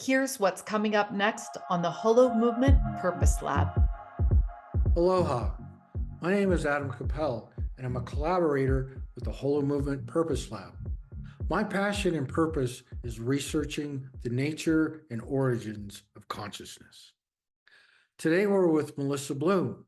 Here's what's coming up next on the Holo Movement Purpose Lab. Aloha, my name is Adam Capel, and I'm a collaborator with the Holo Movement Purpose Lab. My passion and purpose is researching the nature and origins of consciousness. Today we're with Melissa Bloom.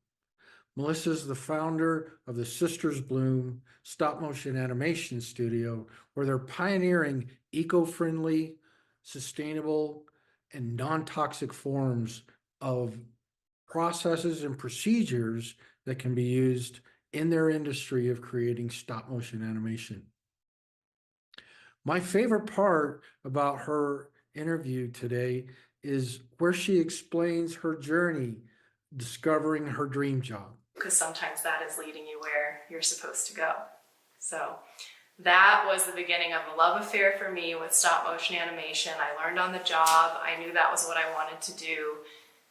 Melissa is the founder of the Sisters Bloom stop motion animation studio, where they're pioneering eco-friendly, sustainable, and non-toxic forms of processes and procedures that can be used in their industry of creating stop motion animation. My favorite part about her interview today is where she explains her journey discovering her dream job. Because sometimes that is leading you where you're supposed to go. So that was the beginning of a love affair for me with stop motion animation. I learned on the job. I knew that was what I wanted to do.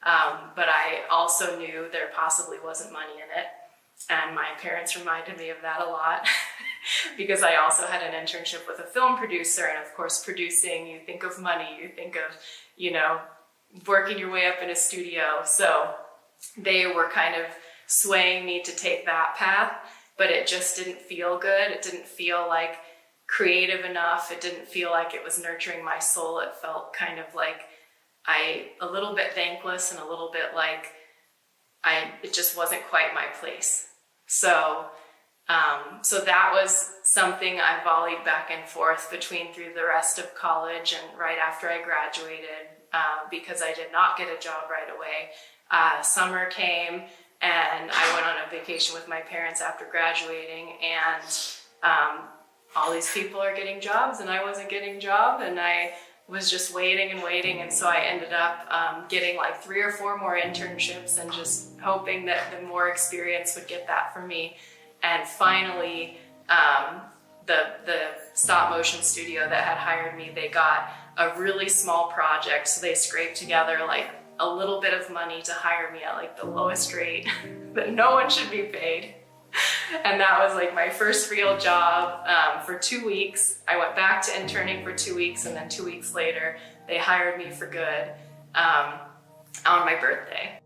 But I also knew there possibly wasn't money in it. And my parents reminded me of that a lot because I also had an internship with a film producer. And of course, producing, you think of money, you think of, working your way up in a studio. So they were kind of swaying me to take that path, but it just didn't feel good. It didn't feel like creative enough. It didn't feel like it was nurturing my soul. It felt kind of like a little bit thankless and a little bit like it just wasn't quite my place. So that was something I volleyed back and forth between through the rest of college and right after I graduated, because I did not get a job right away. Summer came and I went on a vacation with my parents after graduating, and all these people are getting jobs and I wasn't getting a job, and I was just waiting and waiting. And so I ended up getting like 3 or 4 more internships and just hoping that the more experience would get that for me. And finally, the stop motion studio that had hired me, they got a really small project. So they scraped together like a little bit of money to hire me at like the lowest rate that no one should be paid. And that was like my first real job for 2 weeks. I went back to interning for 2 weeks, and then 2 weeks later, they hired me for good on my birthday.